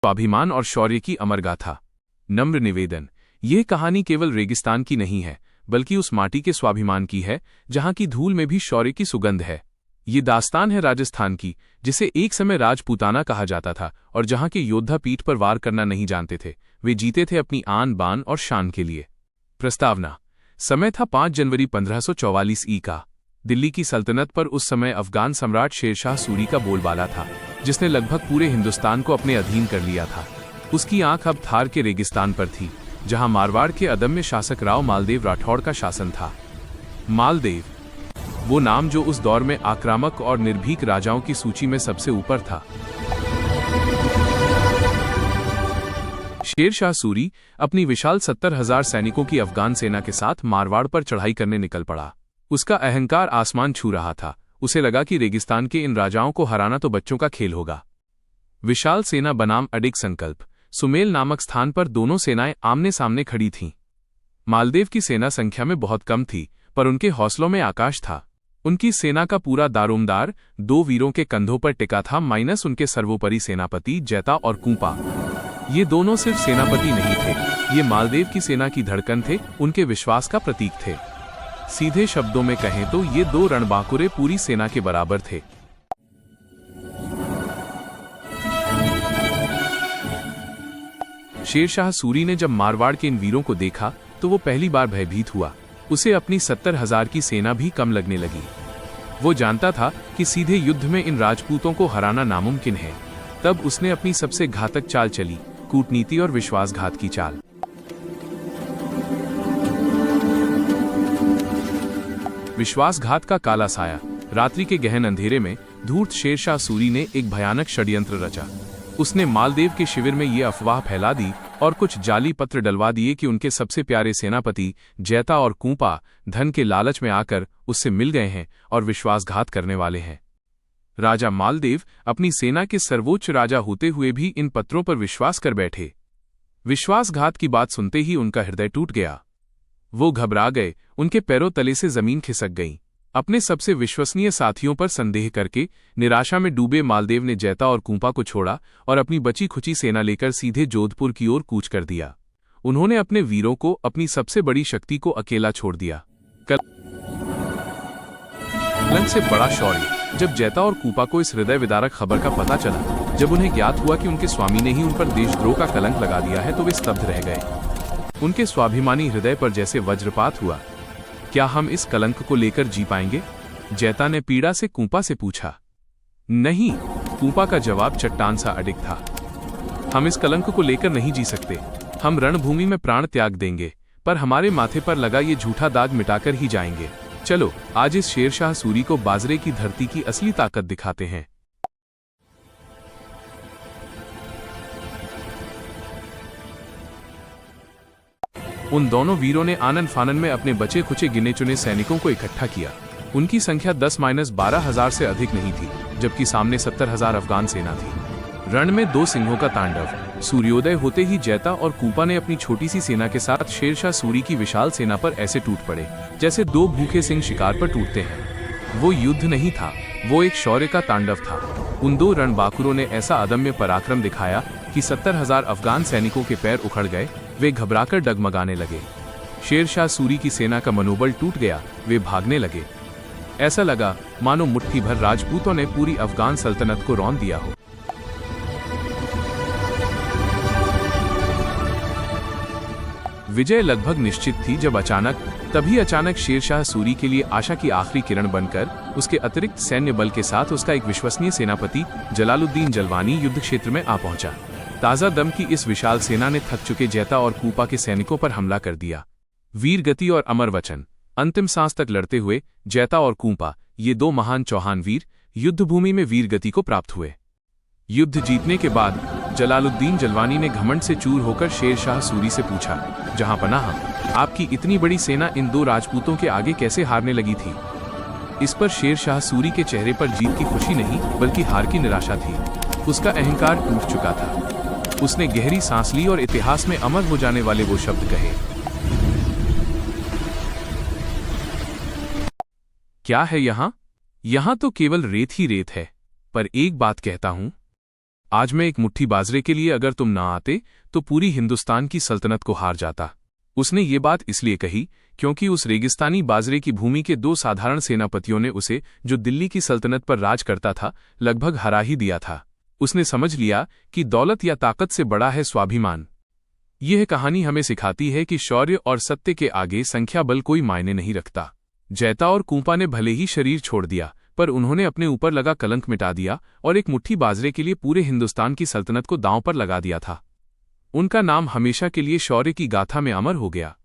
स्वाभिमान और शौर्य की अमर गाथा। नम्र निवेदन, यह कहानी केवल रेगिस्तान की नहीं है, बल्कि उस माटी के स्वाभिमान की है जहां की धूल में भी शौर्य की सुगंध है। ये दास्तान है राजस्थान की, जिसे एक समय राजपूताना कहा जाता था और जहां के योद्धा पीठ पर वार करना नहीं जानते थे, वे जीते थे अपनी आन बान और शान के लिए। प्रस्तावना। समय था 5 जनवरी 1544 ई का। दिल्ली की सल्तनत पर उस समय अफगान सम्राट शेरशाह सूरी का बोलबाला था, जिसने लगभग पूरे हिंदुस्तान को अपने अधीन कर लिया था। उसकी आंख अब थार के रेगिस्तान पर थी, जहां मारवाड़ के अदम्य शासक राव मालदेव राठौड़ का शासन था। मालदेव, वो नाम जो उस दौर में आक्रामक और निर्भीक राजाओं की सूची में सबसे ऊपर था। शेरशाह सूरी अपनी विशाल 70,000 सैनिकों की अफगान सेना के साथ मारवाड़ पर चढ़ाई करने निकल पड़ा। उसका अहंकार आसमान छू रहा था। उसे लगा कि रेगिस्तान के इन राजाओं को हराना तो बच्चों का खेल होगा। विशाल सेना बनाम अडिग संकल्प। सुमेल नामक स्थान पर दोनों सेनाएं आमने सामने खड़ी थीं। मालदेव की सेना संख्या में बहुत कम थी, पर उनके हौसलों में आकाश था। उनकी सेना का पूरा दारोमदार 2 वीरों के कंधों पर टिका था, माइनस उनके सर्वोपरि सेनापति जैता और कूपा। ये दोनों सिर्फ सेनापति नहीं थे, ये मालदेव की सेना की धड़कन थे, उनके विश्वास का प्रतीक थे। सीधे शब्दों में कहें तो ये 2 रणबांकुरे पूरी सेना के बराबर थे। शेरशाह सूरी ने जब मारवाड़ के इन वीरों को देखा तो वो पहली बार भयभीत हुआ। उसे अपनी 70,000 की सेना भी कम लगने लगी। वो जानता था कि सीधे युद्ध में इन राजपूतों को हराना नामुमकिन है। तब उसने अपनी सबसे घातक चाल चली, कूटनीति और विश्वासघात की चाल। विश्वासघात का काला साया। रात्रि के गहन अंधेरे में धूर्त शेरशाह सूरी ने एक भयानक षड्यंत्र रचा। उसने मालदेव के शिविर में ये अफवाह फैला दी और कुछ जाली पत्र डलवा दिए कि उनके सबसे प्यारे सेनापति जैता और कूपा धन के लालच में आकर उससे मिल गए हैं और विश्वासघात करने वाले हैं। राजा मालदेव अपनी सेना के सर्वोच्च राजा होते हुए भी इन पत्रों पर विश्वास कर बैठे। विश्वासघात की बात सुनते ही उनका हृदय टूट गया। वो घबरा गए, उनके पैरों तले से जमीन खिसक गई। अपने सबसे विश्वसनीय साथियों पर संदेह करके निराशा में डूबे मालदेव ने जैता और कूपा को छोड़ा और अपनी बची खुची सेना लेकर सीधे जोधपुर की ओर कूच कर दिया। उन्होंने अपने वीरों को, अपनी सबसे बड़ी शक्ति को अकेला छोड़ दिया। कलंक से बड़ा शौर्य। जब जैता और कूपा को इस हृदय विदारक खबर का पता चला, जब उन्हें ज्ञात हुआ कि उनके स्वामी ने ही उन पर देशद्रोह का कलंक लगा दिया है, तो वे स्तब्ध रह गए। उनके स्वाभिमानी हृदय पर जैसे वज्रपात हुआ। क्या हम इस कलंक को लेकर जी पाएंगे? जैता ने पीड़ा से कूपा से पूछा। नहीं, कूपा का जवाब चट्टान सा अडिग था। हम इस कलंक को लेकर नहीं जी सकते। हम रणभूमि में प्राण त्याग देंगे, पर हमारे माथे पर लगा ये झूठा दाग मिटाकर ही जाएंगे। चलो आज इस शेरशाह सूरी को बाजरे की धरती की असली ताकत दिखाते हैं। उन दोनों वीरों ने आनन फानन में अपने बचे खुचे गिने चुने सैनिकों को इकट्ठा किया। उनकी संख्या 10-12,000 से अधिक नहीं थी, जबकि सामने 70,000 अफगान सेना थी। रण में 2 सिंहों का तांडव। सूर्योदय होते ही जैता और कूपा ने अपनी छोटी सी सेना के साथ शेरशाह सूरी की विशाल सेना पर ऐसे टूट पड़े, जैसे 2 भूखे सिंह शिकार पर टूटते हैं। वो युद्ध नहीं था, वो एक शौर्य का तांडव था। उन 2 रणबांकुरों ने ऐसा अदम्य पराक्रम दिखाया कि 70,000 अफगान सैनिकों के पैर उखड़ गए। वे घबराकर डगमगाने लगे। शेरशाह सूरी की सेना का मनोबल टूट गया। वे भागने लगे। ऐसा लगा मानो मुट्ठी भर राजपूतों ने पूरी अफगान सल्तनत को रौंद दिया हो। विजय लगभग निश्चित थी जब अचानक शेरशाह सूरी के लिए आशा की आखिरी किरण बनकर उसके अतिरिक्त सैन्य बल के साथ उसका एक विश्वसनीय सेनापति जलालुद्दीन जलवानी युद्ध क्षेत्र में आ पहुंचा। ताजा दम की इस विशाल सेना ने थक चुके जैता और कूपा के सैनिकों पर हमला कर दिया। वीर गति और अमर वचन। अंतिम सांस तक लड़ते हुए जैता और कूपा, ये 2 महान चौहान वीर, युद्धभूमि में वीर गति को प्राप्त हुए। युद्ध जीतने के बाद जलालुद्दीन जलवानी ने घमंड से चूर होकर शेरशाह सूरी से पूछा, जहां पनाह, आपकी इतनी बड़ी सेना इन 2 राजपूतों के आगे कैसे हारने लगी थी? इस पर शेरशाह सूरी के चेहरे पर जीत की खुशी नहीं, बल्कि हार की निराशा थी। उसका अहंकार टूट चुका था। उसने गहरी सांस ली और इतिहास में अमर हो जाने वाले वो शब्द कहे, क्या है यहां? यहां तो केवल रेत ही रेत है। पर एक बात कहता हूं, आज मैं एक मुट्ठी बाजरे के लिए अगर तुम ना आते तो पूरी हिंदुस्तान की सल्तनत को हार जाता। उसने ये बात इसलिए कही क्योंकि उस रेगिस्तानी बाजरे की भूमि के दो साधारण सेनापतियों ने उसे, जो दिल्ली की सल्तनत पर राज करता था, लगभग हरा ही दिया था। उसने समझ लिया कि दौलत या ताकत से बड़ा है स्वाभिमान। यह कहानी हमें सिखाती है कि शौर्य और सत्य के आगे संख्या बल कोई मायने नहीं रखता। जैता और कूपा ने भले ही शरीर छोड़ दिया, पर उन्होंने अपने ऊपर लगा कलंक मिटा दिया और एक मुट्ठी बाजरे के लिए पूरे हिंदुस्तान की सल्तनत को दांव पर लगा दिया था। उनका नाम हमेशा के लिए शौर्य की गाथा में अमर हो गया।